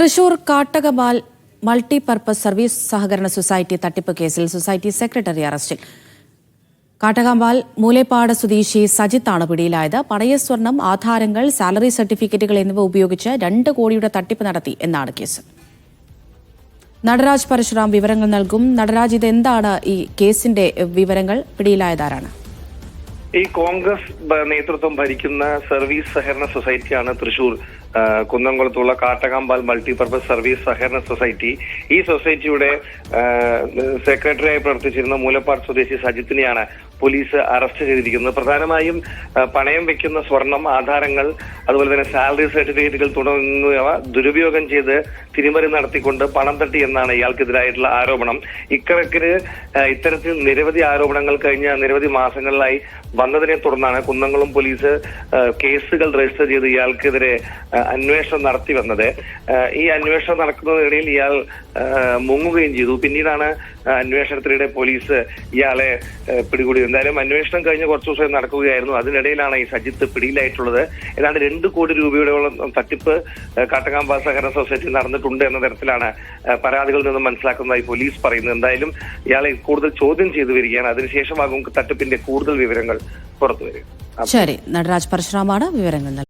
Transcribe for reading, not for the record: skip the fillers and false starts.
Thrissur കാട്ടകമാൽ multipurpose service സഹകരണ society തട്ടിപ്പ് കേസിൽ സൊസൈറ്റി സെക്രട്ടറി അറസ്റ്റിൽ. കാട്ടകമാൽ മൂലേപ്പാട് സ്വദേശി സജിത്താണ് പിടിയിലായത്. പണയ സ്വർണം, ആധാരങ്ങൾ, സാലറി സർട്ടിഫിക്കറ്റുകൾ എന്നിവ ഉപയോഗിച്ച് 2 കോടിയുടെ തട്ടിപ്പ് നടത്തി എന്നാണ് കേസ്. നടരാജ് പരശുറാം വിവരങ്ങൾ നൽകും. നടരാജ്, ഇതെന്താണ് ഈ കേസിന്റെ വിവരങ്ങൾ? പിടിയിലായതാരാണ്? ഈ കോൺഗ്രസ് നേതൃത്വം ഭരിക്കുന്ന സർവീസ് സഹകരണ സൊസൈറ്റിയാണ് തൃശൂർ കുന്നംകുളത്തുള്ള കാട്ടകമാൽ മൾട്ടിപർപ്പസ് സർവീസ് സഹകരണ സൊസൈറ്റി. ഈ സൊസൈറ്റിയുടെ സെക്രട്ടറിയായി പ്രവർത്തിച്ചിരുന്ന മൂലപ്പാട് സ്വദേശി സജിത്തിനെയാണ് പോലീസ് അറസ്റ്റ് ചെയ്തിരിക്കുന്നത്. പ്രധാനമായും പണയം വെക്കുന്ന സ്വർണം, ആധാരങ്ങൾ, അതുപോലെ തന്നെ സാലറി സർട്ടിഫിക്കറ്റുകൾ തുടങ്ങിയവ ദുരുപയോഗം ചെയ്ത് തിരിമറി നടത്തിക്കൊണ്ട് പണം തട്ടി എന്നാണ് ഇയാൾക്കെതിരായിട്ടുള്ള ആരോപണം. ഇത്തരത്തിൽ നിരവധി ആരോപണങ്ങൾ കഴിഞ്ഞ നിരവധി മാസങ്ങളിലായി വന്നതിനെ തുടർന്നാണ് കുന്നംകുളം പോലീസ് കേസുകൾ രജിസ്റ്റർ ചെയ്ത് ഇയാൾക്കെതിരെ അന്വേഷണം നടത്തി വന്നത്. ഈ അന്വേഷണം നടക്കുന്നതിനിടയിൽ ഇയാൾ മുങ്ങുകയും ചെയ്തു. പിന്നീടാണ് അന്വേഷണത്തിനിടെ പോലീസ് ഇയാളെ പിടികൂടിയത്. എന്തായാലും അന്വേഷണം കഴിഞ്ഞ് കുറച്ചു ദിവസം നടക്കുകയായിരുന്നു. അതിനിടയിലാണ് ഈ സജിത്ത് പിടിയിലായിട്ടുള്ളത്. ഏതാണ്ട് 2 കോടി രൂപയുടെ തട്ടിപ്പ് കാട്ടകമാൽ സഹകരണ സൊസൈറ്റി നടന്നിട്ടുണ്ട് എന്ന തരത്തിലാണ് പരാതികളിൽ നിന്ന് മനസ്സിലാക്കുന്നതായി പോലീസ് പറയുന്നത്. എന്തായാലും ഇയാളെ കൂടുതൽ ചോദ്യം ചെയ്തു വരികയാണ്. അതിനുശേഷമാകും തട്ടിപ്പിന്റെ കൂടുതൽ വിവരങ്ങൾ പുറത്തുവരിക. ശരി, നടരാജ് പരശുറാമാണ് വിവരങ്ങൾ.